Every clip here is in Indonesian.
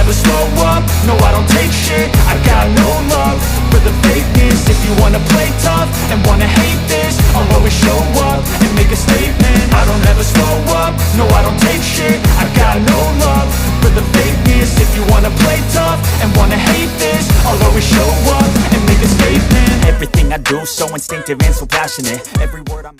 never slow up, no I don't take shit. I got no love for the fakeness. If you wanna play tough and wanna hate this, I'll always show up and make a statement. I don't ever slow up, no I don't take shit. I got no love for the fakeness. If you wanna play tough and wanna hate this, I'll always show up and make a statement. Everything I do so instinctive and so passionate. Every word I'm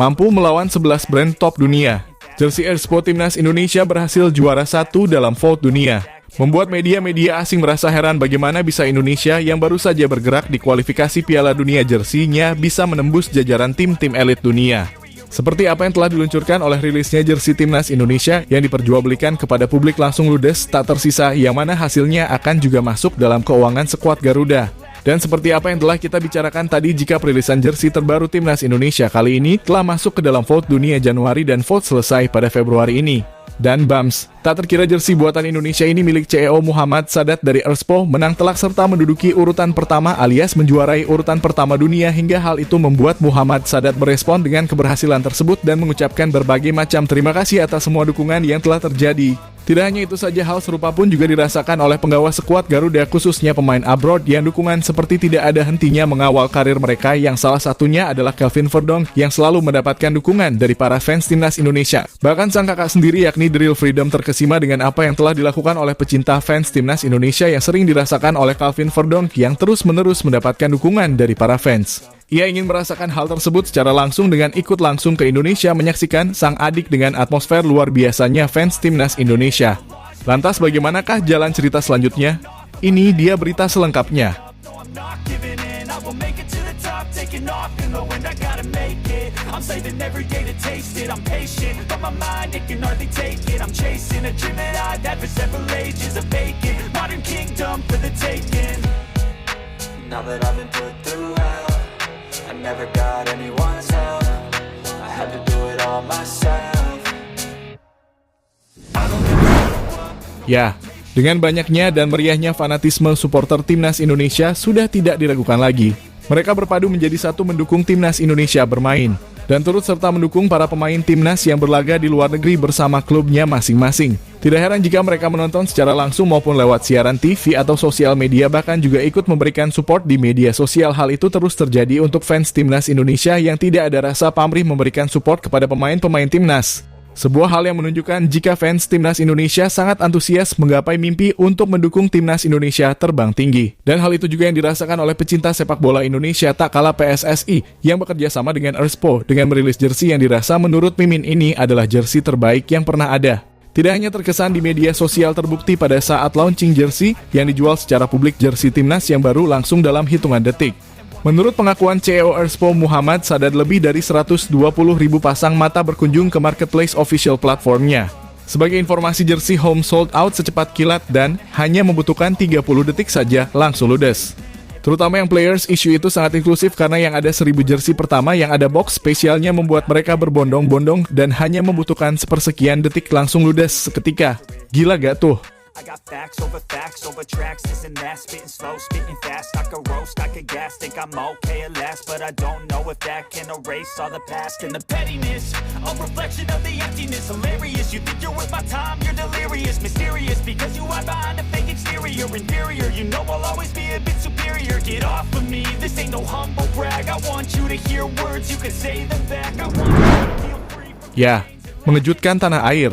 mampu melawan 11 brand top dunia. Jersey Erspo Timnas Indonesia berhasil juara 1 dalam vote dunia. Membuat media-media asing merasa heran bagaimana bisa Indonesia yang baru saja bergerak di kualifikasi Piala Dunia jersey-nya bisa menembus jajaran tim-tim elit dunia. Seperti apa yang telah diluncurkan oleh rilisnya jersey Timnas Indonesia yang diperjualbelikan kepada publik langsung ludes tak tersisa, yang mana hasilnya akan juga masuk dalam keuangan skuad Garuda. Dan seperti apa yang telah kita bicarakan tadi, jika perilisan jersey terbaru Timnas Indonesia kali ini telah masuk ke dalam vote dunia Januari dan vote selesai pada Februari ini. Dan bams, tak terkira jersey buatan Indonesia ini milik CEO Muhammad Sadat dari Erspo menang telak serta menduduki urutan pertama alias menjuarai urutan pertama dunia, hingga hal itu membuat Muhammad Sadat merespon dengan keberhasilan tersebut dan mengucapkan berbagai macam terima kasih atas semua dukungan yang telah terjadi. Tidak hanya itu saja, hal serupa pun juga dirasakan oleh penggawa skuad Garuda, khususnya pemain abroad yang dukungan seperti tidak ada hentinya mengawal karir mereka, yang salah satunya adalah Calvin Verdonk yang selalu mendapatkan dukungan dari para fans Timnas Indonesia. Bahkan sang kakak sendiri yakni The Real Freedom terkesima dengan apa yang telah dilakukan oleh pecinta fans Timnas Indonesia yang sering dirasakan oleh Calvin Verdonk yang terus-menerus mendapatkan dukungan dari para fans. Ia ingin merasakan hal tersebut secara langsung dengan ikut langsung ke Indonesia menyaksikan sang adik dengan atmosfer luar biasanya fans Timnas Indonesia. Lantas bagaimanakah jalan cerita selanjutnya? Ini dia berita selengkapnya. I never got anyone's help. I had to do it all myself. Ya, dengan banyaknya dan meriahnya fanatisme supporter Timnas Indonesia sudah tidak diragukan lagi. Mereka berpadu menjadi satu mendukung Timnas Indonesia bermain dan turut serta mendukung para pemain Timnas yang berlaga di luar negeri bersama klubnya masing-masing. Tidak heran jika mereka menonton secara langsung maupun lewat siaran TV atau sosial media, bahkan juga ikut memberikan support di media sosial. Hal itu terus terjadi untuk fans Timnas Indonesia yang tidak ada rasa pamrih memberikan support kepada pemain-pemain Timnas. Sebuah hal yang menunjukkan jika fans Timnas Indonesia sangat antusias menggapai mimpi untuk mendukung Timnas Indonesia terbang tinggi. Dan hal itu juga yang dirasakan oleh pecinta sepak bola Indonesia tak kalah PSSI yang bekerja sama dengan Erspo dengan merilis jersey yang dirasa menurut Mimin ini adalah jersey terbaik yang pernah ada. Tidak hanya terkesan di media sosial, terbukti pada saat launching jersey yang dijual secara publik, jersey Timnas yang baru langsung dalam hitungan detik. Menurut pengakuan CEO Erspo Muhammad Sadat, lebih dari 120.000 pasang mata berkunjung ke marketplace official platformnya. Sebagai informasi, jersey home sold out secepat kilat dan hanya membutuhkan 30 detik saja langsung ludes. Terutama yang players issue itu sangat inklusif karena yang ada 1000 jersey pertama yang ada box spesialnya membuat mereka berbondong-bondong dan hanya membutuhkan sepersekian detik langsung ludes seketika. Gila gak tuh? I got facts over tracks, this and that, spitting slow, spitting fast, I could roast, I could gas, think I'm okay at last, but I don't know if that can erase all the past and the pettiness, a reflection of the emptiness, hilarious, you think you're worth my time, you're delirious, mysterious, because you hide behind a fake exterior, inferior, you know I'll always be a bit superior, get off of me, this ain't no humble brag, I want you to hear words, you can say them back, I want you to feel free from... Ya, mengejutkan tanah air.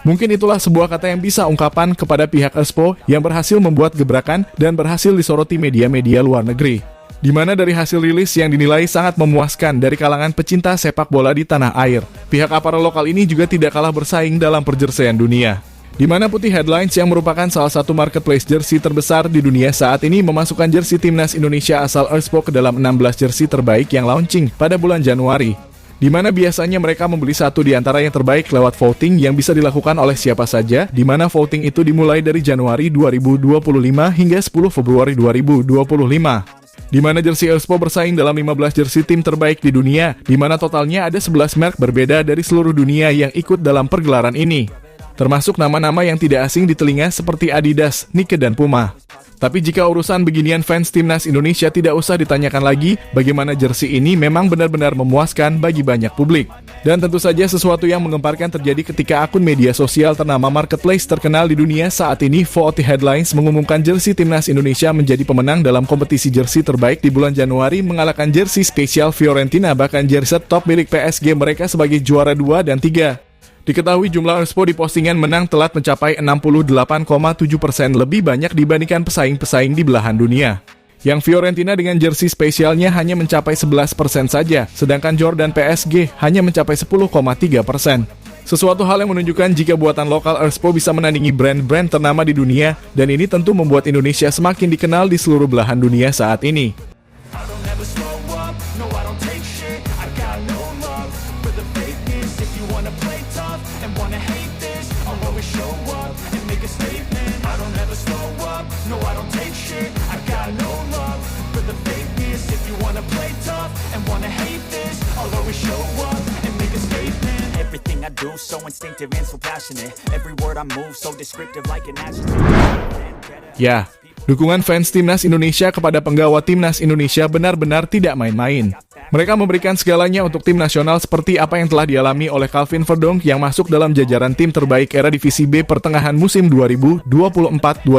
Mungkin itulah sebuah kata yang bisa ungkapan kepada pihak Erspo yang berhasil membuat gebrakan dan berhasil disoroti media-media luar negeri. Di mana dari hasil rilis yang dinilai sangat memuaskan dari kalangan pecinta sepak bola di tanah air, pihak aparel lokal ini juga tidak kalah bersaing dalam perjerseian dunia. Di mana Putih Headlines yang merupakan salah satu marketplace jersey terbesar di dunia saat ini memasukkan jersey Timnas Indonesia asal Erspo ke dalam 16 jersey terbaik yang launching pada bulan Januari. Di mana biasanya mereka membeli satu di antara yang terbaik lewat voting yang bisa dilakukan oleh siapa saja, di mana voting itu dimulai dari Januari 2025 hingga 10 Februari 2025. Di mana jersey Erspo bersaing dalam 15 jersey tim terbaik di dunia, di mana totalnya ada 11 merek berbeda dari seluruh dunia yang ikut dalam pergelaran ini. termasuk nama-nama yang tidak asing di telinga seperti Adidas, Nike, dan Puma. Tapi jika urusan beginian, fans timnas Indonesia tidak usah ditanyakan lagi, bagaimana jersey ini memang benar-benar memuaskan bagi banyak publik. Dan tentu saja sesuatu yang menggemparkan terjadi ketika akun media sosial ternama marketplace terkenal di dunia saat ini, VOT Headlines, mengumumkan jersey timnas Indonesia menjadi pemenang dalam kompetisi jersey terbaik di bulan Januari, mengalahkan jersey spesial Fiorentina, bahkan jersey top milik PSG mereka sebagai juara 2 dan 3. Diketahui jumlah Erspo di postingan menang telat mencapai 68,7%, lebih banyak dibandingkan pesaing-pesaing di belahan dunia. Yang Fiorentina dengan jersey spesialnya hanya mencapai 11% saja, sedangkan Jordan PSG hanya mencapai 10,3%. Sesuatu hal yang menunjukkan jika buatan lokal Erspo bisa menandingi brand-brand ternama di dunia, dan ini tentu membuat Indonesia semakin dikenal di seluruh belahan dunia saat ini. Everything I do so instinctive and so passionate. Every word I move so descriptive like an adjective. Ya, dukungan fans timnas Indonesia kepada penggawa timnas Indonesia benar-benar tidak main-main. Mereka memberikan segalanya untuk tim nasional seperti apa yang telah dialami oleh Calvin Verdonk yang masuk dalam jajaran tim terbaik era Divisi B pertengahan musim 2024-2025.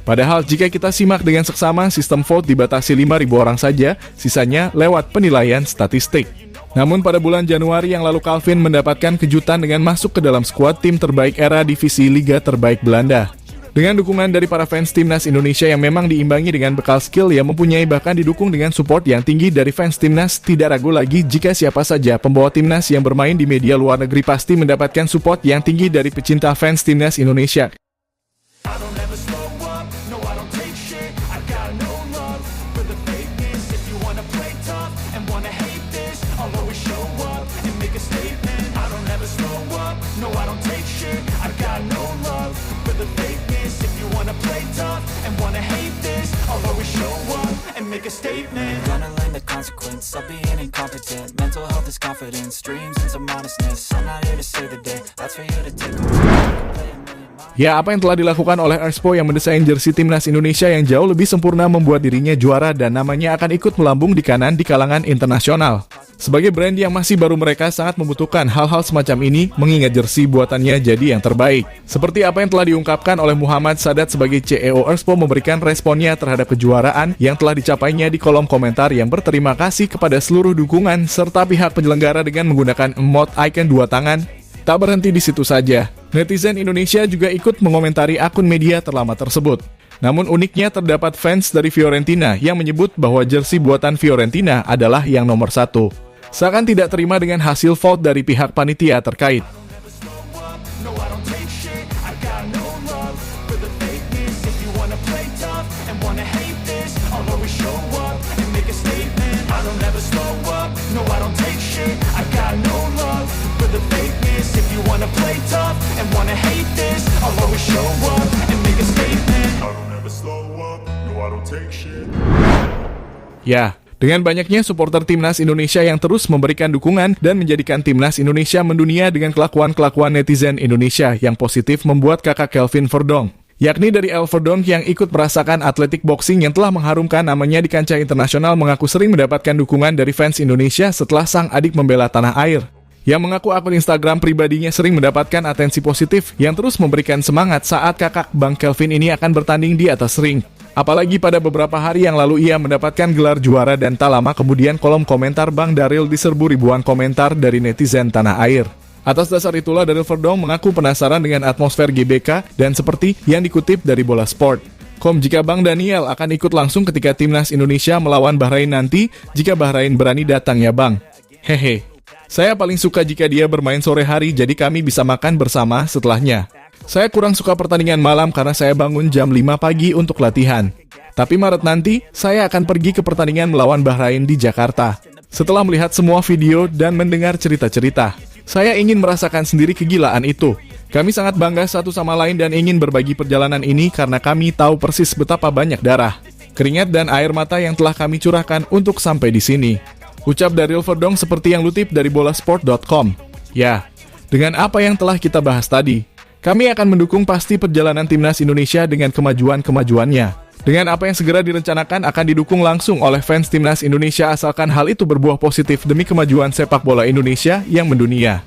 Padahal jika kita simak dengan seksama, sistem vote dibatasi 5.000 orang saja, sisanya lewat penilaian statistik. Namun pada bulan Januari yang lalu, Calvin mendapatkan kejutan dengan masuk ke dalam skuad tim terbaik era Divisi Liga Terbaik Belanda. Dengan dukungan dari para fans timnas Indonesia yang memang diimbangi dengan bekal skill yang mempunyai, bahkan didukung dengan support yang tinggi dari fans timnas, tidak ragu lagi jika siapa saja pembawa timnas yang bermain di media luar negeri pasti mendapatkan support yang tinggi dari pecinta fans timnas Indonesia. Gonna learn the consequence of being incompetent. Mental health is confidence, dreams and some honestness. I'm not here to save the day, that's for you to take away. Ya, apa yang telah dilakukan oleh Erspo yang mendesain jersey timnas Indonesia yang jauh lebih sempurna membuat dirinya juara dan namanya akan ikut melambung di kanan di kalangan internasional. Sebagai brand yang masih baru, mereka sangat membutuhkan hal-hal semacam ini, mengingat jersey buatannya jadi yang terbaik. Seperti apa yang telah diungkapkan oleh Muhammad Sadat sebagai CEO Erspo memberikan responnya terhadap kejuaraan yang telah dicapainya di kolom komentar yang berterima kasih kepada seluruh dukungan serta pihak penyelenggara dengan menggunakan emot icon 2 tangan. Tak berhenti di situ saja, netizen Indonesia juga ikut mengomentari akun media terlama tersebut. Namun uniknya terdapat fans dari Fiorentina yang menyebut bahwa jersey buatan Fiorentina adalah yang nomor 1. Seakan tidak terima dengan hasil vote dari pihak panitia terkait. Ya, dengan banyaknya supporter timnas Indonesia yang terus memberikan dukungan dan menjadikan timnas Indonesia mendunia dengan kelakuan-kelakuan netizen Indonesia yang positif, membuat kakak Calvin Verdonk, yakni dari El Verdonk yang ikut merasakan atletik boxing yang telah mengharumkan namanya di kancah internasional, mengaku sering mendapatkan dukungan dari fans Indonesia setelah sang adik membela tanah air. Yang mengaku akun Instagram pribadinya sering mendapatkan atensi positif yang terus memberikan semangat saat kakak Bang Calvin ini akan bertanding di atas ring. Apalagi pada beberapa hari yang lalu ia mendapatkan gelar juara dan tak lama kemudian kolom komentar Bang Daryl diserbu ribuan komentar dari netizen tanah air. Atas dasar itulah Daryl Verdonk mengaku penasaran dengan atmosfer GBK dan seperti yang dikutip dari Bola Sport. Jika Bang Daniel akan ikut langsung ketika timnas Indonesia melawan Bahrain nanti, jika Bahrain berani datang ya Bang. Hehe. Saya paling suka jika dia bermain sore hari jadi kami bisa makan bersama setelahnya. Saya kurang suka pertandingan malam karena saya bangun jam 5 pagi untuk latihan. Tapi Maret nanti, saya akan pergi ke pertandingan melawan Bahrain di Jakarta. Setelah melihat semua video dan mendengar cerita-cerita, saya ingin merasakan sendiri kegilaan itu. Kami sangat bangga satu sama lain dan ingin berbagi perjalanan ini karena kami tahu persis betapa banyak darah, keringat dan air mata yang telah kami curahkan untuk sampai di sini. Ucap Daryl Verdonk seperti yang lutip dari bolasport.com. Ya, Dengan apa yang telah kita bahas tadi, kami akan mendukung pasti perjalanan timnas Indonesia dengan kemajuan-kemajuannya. Dengan apa yang segera direncanakan akan didukung langsung oleh fans timnas Indonesia asalkan hal itu berbuah positif demi kemajuan sepak bola Indonesia yang mendunia.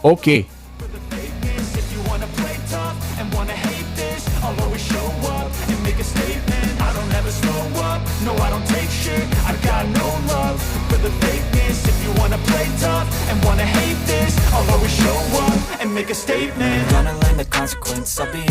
Oke. If you wanna play tough and wanna hate this, I'll always show up and make a statement. I don't ever slow up, no I don't take shit. I got no love for the fakeness. If you wanna play tough and wanna hate this, I'll always show up and make a statement. I'm gonna learn the consequence of being